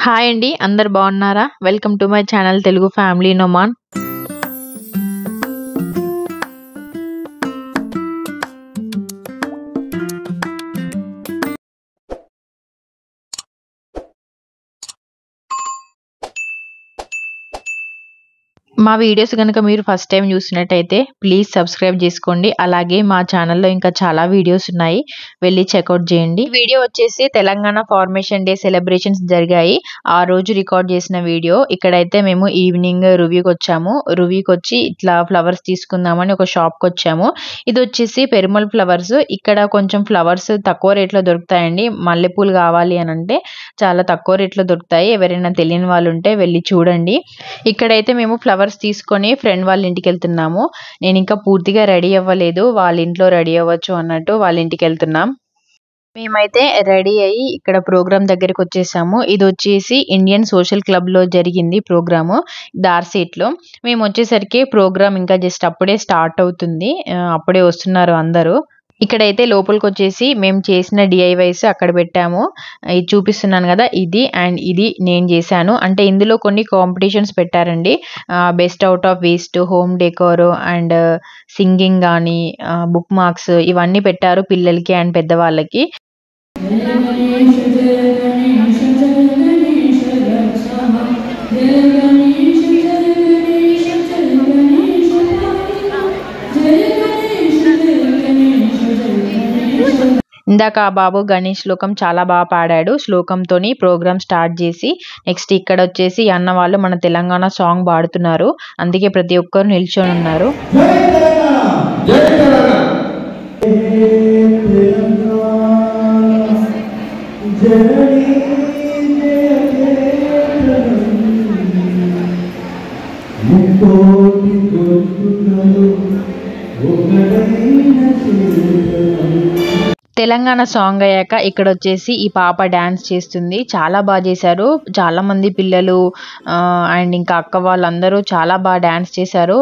Hi అండి, అందరు బాగున్నారా? Welcome to my channel Telugu family Noman. మా వీడియోస్ కనుక మీరు ఫస్ట్ టైం చూసినట్టయితే ప్లీజ్ సబ్స్క్రైబ్ చేసుకోండి. అలాగే మా ఛానల్లో ఇంకా చాలా వీడియోస్ ఉన్నాయి, వెళ్ళి చెక్అవుట్ చేయండి. వీడియో వచ్చేసి తెలంగాణ ఫార్మేషన్ డే సెలబ్రేషన్స్ జరిగాయి, ఆ రోజు రికార్డ్ చేసిన వీడియో. ఇక్కడైతే మేము ఈవినింగ్ రువ్యూకి వచ్చాము. రువ్యూకి వచ్చి ఇట్లా ఫ్లవర్స్ తీసుకుందామని ఒక షాప్కి వచ్చాము. ఇది వచ్చేసి పెరుమల్ ఫ్లవర్స్. ఇక్కడ కొంచెం ఫ్లవర్స్ తక్కువ రేట్లో దొరుకుతాయండి. మల్లెపూలు కావాలి అని అంటే చాలా తక్కువ రేట్లో దొరుకుతాయి. ఎవరైనా తెలియని వాళ్ళు ఉంటే వెళ్ళి చూడండి. ఇక్కడైతే మేము ఫ్లవర్స్ తీసుకొని ఫ్రెండ్ వాళ్ళ ఇంటికి వెళ్తున్నాము. నేను ఇంకా పూర్తిగా రెడీ అవ్వలేదు, వాళ్ళ ఇంట్లో రెడీ అవ్వచ్చు అన్నట్టు వాళ్ళ ఇంటికి వెళ్తున్నాం. మేమైతే రెడీ అయ్యి ఇక్కడ ప్రోగ్రామ్ దగ్గరికి వచ్చేసాము. ఇది వచ్చేసి ఇండియన్ సోషల్ క్లబ్ లో జరిగింది ప్రోగ్రాము, దార్సేట్ లో. మేము వచ్చేసరికి ప్రోగ్రామ్ ఇంకా జస్ట్ అప్పుడే స్టార్ట్ అవుతుంది, అప్పుడే వస్తున్నారు అందరూ. ఇక్కడైతే లోపలికి వచ్చేసి మేము చేసిన డిఐవైస్ అక్కడ పెట్టాము. ఇది చూపిస్తున్నాను కదా, ఇది అండ్ ఇది నేను చేశాను. అంటే ఇందులో కొన్ని కాంపిటీషన్స్ పెట్టారండి. Best out of waste, home decor and singing కానీ, బుక్ మార్క్స్ ఇవన్నీ పెట్టారు పిల్లలకి అండ్ పెద్దవాళ్ళకి. ఇందాక ఆ బాబు గణేష్ శ్లోకం చాలా బాగా పాడాడు. శ్లోకంతోని ప్రోగ్రామ్ స్టార్ట్ చేసి నెక్స్ట్ ఇక్కడ వచ్చేసి అన్న వాళ్ళు మన తెలంగాణ సాంగ్ పాడుతున్నారు. అందుకే ప్రతి ఒక్కరు నిల్చొని ఉన్నారు. తెలంగాణ సాంగ్ అయ్యాక ఇక్కడ వచ్చేసి ఈ పాప డాన్స్ చేస్తుంది. చాలా బాగా చేశారు. చాలా మంది పిల్లలు అండ్ ఇంకా అక్క వాళ్ళందరూ చాలా బాగా డాన్స్ చేశారు.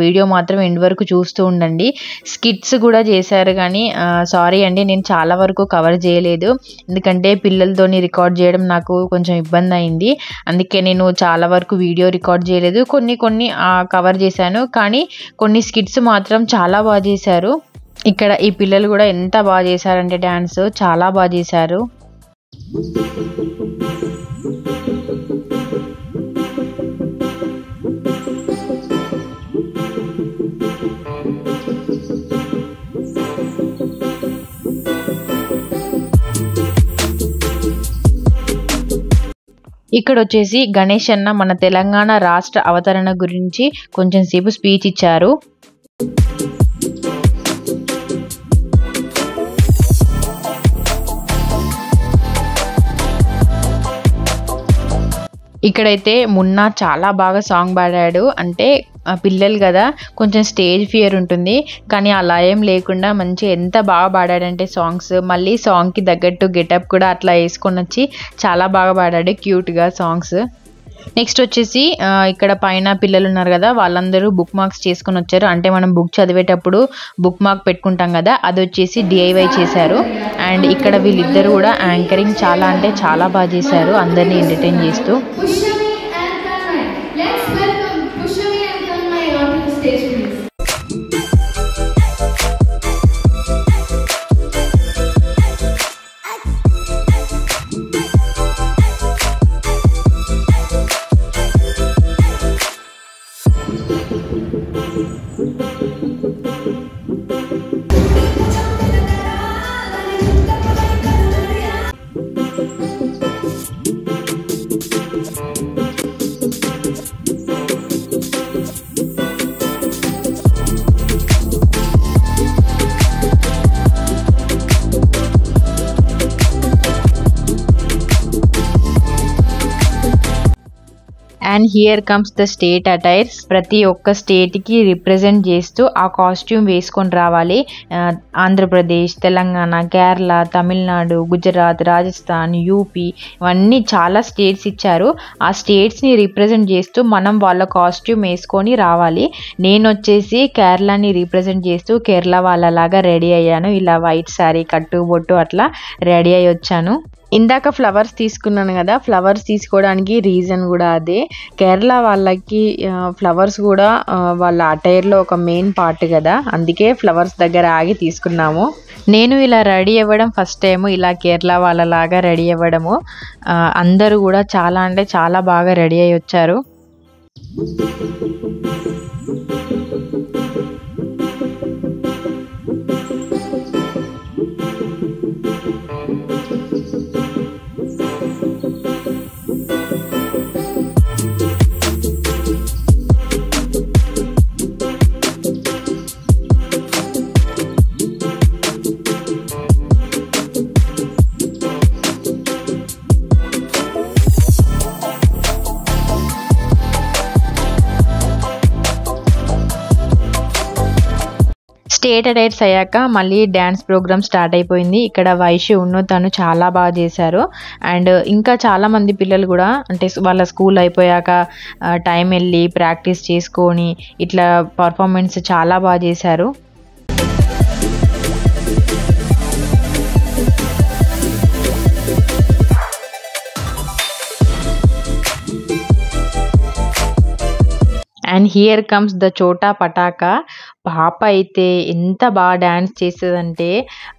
వీడియో మాత్రం ఎండ్ వరకు చూస్తూ ఉండండి. స్కిట్స్ కూడా చేశారు, కానీ సారీ అండి, నేను చాలా వరకు కవర్ చేయలేదు. ఎందుకంటే పిల్లలతోని రికార్డ్ చేయడం నాకు కొంచెం ఇబ్బంది అయింది. అందుకే నేను చాలా వరకు వీడియో రికార్డ్ చేయలేదు. కొన్ని కవర్ చేశాను, కానీ కొన్ని స్కిట్స్ మాత్రం చాలా బాగా చేశారు. ఇక్కడ ఈ పిల్లలు కూడా ఎంత బాగా చేశారంటే డాన్స్ చాలా బాగా చేశారు. ఇక్కడ వచ్చేసి గణేష్ అన్న మన తెలంగాణ రాష్ట్ర అవతరణ గురించి కొంచెం సేపు స్పీచ్ ఇచ్చారు. ఇక్కడైతే మున్నా చాలా బాగా సాంగ్ పాడాడు. అంటే పిల్లలు కదా, కొంచెం స్టేజ్ ఫియర్ ఉంటుంది, కానీ అలా ఏం లేకుండా మంచి ఎంత బాగా పాడాడంటే సాంగ్స్. మళ్ళీ సాంగ్కి తగ్గట్టు గెటప్ కూడా అట్లా వేసుకొని వచ్చి చాలా బాగా పాడాడు, క్యూట్గా సాంగ్స్. నెక్స్ట్ వచ్చేసి ఇక్కడ పైన పిల్లలు ఉన్నారు కదా, వాళ్ళందరూ బుక్ మార్క్స్ చేసుకొని వచ్చారు. అంటే మనం బుక్ చదివేటప్పుడు బుక్ మార్క్ పెట్టుకుంటాం కదా, అది వచ్చేసి డిఐవై చేశారు. అండ్ ఇక్కడ వీళ్ళిద్దరు కూడా యాంకరింగ్ చాలా అంటే చాలా బాగా చేశారు, అందరినీ ఎంటర్టైన్ చేస్తూ. And here comes the state attires. ప్రతి ఒక్క స్టేట్కి రిప్రజెంట్ చేస్తూ ఆ కాస్ట్యూమ్ వేసుకొని రావాలి. ఆంధ్రప్రదేశ్, తెలంగాణ, కేరళ, తమిళనాడు, గుజరాత్, రాజస్థాన్, యూపీ ఇవన్నీ చాలా స్టేట్స్ ఇచ్చారు. ఆ స్టేట్స్ని రిప్రజెంట్ చేస్తూ మనం వాళ్ళ కాస్ట్యూమ్ వేసుకొని రావాలి. నేను వచ్చేసి కేరళని రిప్రజెంట్ చేస్తూ కేరళ వాళ్ళలాగా రెడీ అయ్యాను. ఇలా వైట్ శారీ, కట్టు బొట్టు అట్లా రెడీ అయ్యి వచ్చాను. ఇందాక ఫ్లవర్స్ తీసుకున్నాను కదా, ఫ్లవర్స్ తీసుకోవడానికి రీజన్ కూడా అదే. కేరళ వాళ్ళకి ఫ్లవర్స్ కూడా వాళ్ళ అటైర్లో ఒక మెయిన్ పార్ట్ కదా, అందుకే ఫ్లవర్స్ దగ్గర ఆగి తీసుకున్నాము. నేను ఇలా రెడీ అవ్వడం ఫస్ట్ టైం, ఇలా కేరళ వాళ్ళలాగా రెడీ అవ్వడము. అందరూ కూడా చాలా అంటే చాలా బాగా రెడీ అయ్యి వచ్చారు. స్టేట్ అటైర్స్ అయ్యాక మళ్ళీ డ్యాన్స్ ప్రోగ్రామ్ స్టార్ట్ అయిపోయింది. ఇక్కడ వైషు తను చాలా బాగా చేశారు. అండ్ ఇంకా చాలామంది పిల్లలు కూడా అంటే వాళ్ళ స్కూల్ అయిపోయాక టైం వెళ్ళి ప్రాక్టీస్ చేసుకొని ఇట్లా పర్ఫార్మెన్స్ చాలా బాగా చేశారు. అండ్ హియర్ కమ్స్ ద చోటా పటాకా. పాప అయితే ఎంత బాగా డ్యాన్స్ చేస్తుందంటే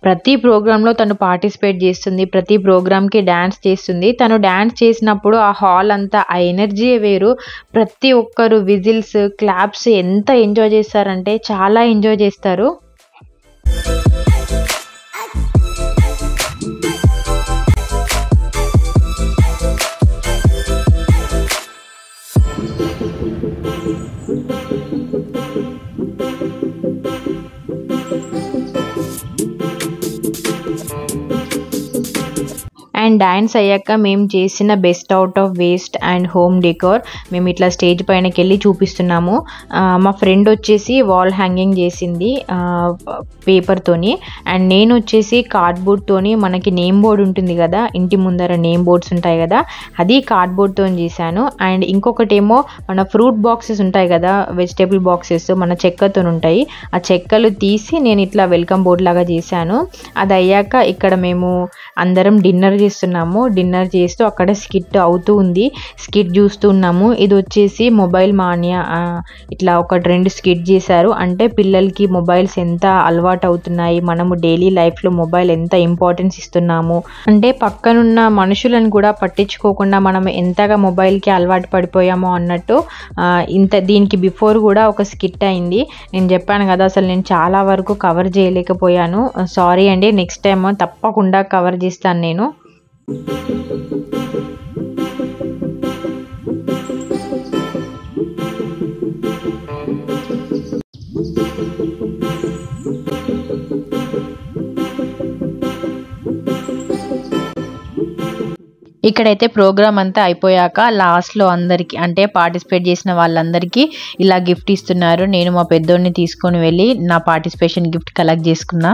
ప్రతి ప్రోగ్రాంలో తను పార్టిసిపేట్ చేస్తుంది, ప్రతి ప్రోగ్రామ్కి డ్యాన్స్ చేస్తుంది. తను డ్యాన్స్ చేసినప్పుడు ఆ హాల్ అంతా ఆ ఎనర్జీ వేరు. ప్రతి ఒక్కరు విజిల్స్, క్లాప్స్ ఎంత ఎంజాయ్ చేస్తారంటే చాలా ఎంజాయ్ చేస్తారు. అండ్ డాన్స్ అయ్యాక మేము చేసిన best out of waste and home decor మేము ఇట్లా స్టేజ్ పైనకి వెళ్ళి చూపిస్తున్నాము. మా ఫ్రెండ్ వచ్చేసి వాల్ హ్యాంగింగ్ చేసింది పేపర్తోని, అండ్ నేను వచ్చేసి కార్డ్బోర్డ్తోని మనకి నేమ్ బోర్డ్ ఉంటుంది కదా, ఇంటి ముందర నేమ్ బోర్డ్స్ ఉంటాయి కదా, అది కార్డ్బోర్డ్తో చేశాను. అండ్ ఇంకొకటేమో మన ఫ్రూట్ బాక్సెస్ ఉంటాయి కదా, వెజిటేబుల్ బాక్సెస్ మన చెక్కతో ఉంటాయి, ఆ చెక్కలు తీసి నేను ఇట్లా వెల్కమ్ బోర్డ్ లాగా చేశాను. అది అయ్యాక ఇక్కడ మేము అందరం డిన్నర్ డిన్నర్ చేస్తూ అక్కడ స్కిట్ అవుతూ ఉంది, స్కిట్ చూస్తున్నాము. ఇది వచ్చేసి మొబైల్ మానియా, ఇట్లా ఒక 2 స్కిట్ చేశారు. అంటే పిల్లలకి మొబైల్స్ ఎంత అలవాటు అవుతున్నాయి, మనము డైలీ లైఫ్లో మొబైల్ ఎంత ఇంపార్టెన్స్ ఇస్తున్నాము, అంటే పక్కనున్న మనుషులను కూడా పట్టించుకోకుండా మనం ఎంతగా మొబైల్కి అలవాటు పడిపోయామో అన్నట్టు దీనికి బిఫోర్ కూడా ఒక స్కిట్ అయింది. నేను చెప్పాను కదా అసలు నేను చాలా వరకు కవర్ చేయలేకపోయాను, సారీ అండి, నెక్స్ట్ టైం తప్పకుండా కవర్ చేస్తాను నేను. ఇక్కడైతే ప్రోగ్రామ్ అంతా అయిపోయాక లాస్ట్లో అందరికీ అంటే పార్టిసిపేట్ చేసిన వాళ్ళందరికీ ఇలా గిఫ్ట్ ఇస్తున్నారు. నేను మా పెద్దోడిని తీసుకొని వెళ్ళి నా పార్టిసిపేషన్ గిఫ్ట్ కలెక్ట్ చేసుకున్నా.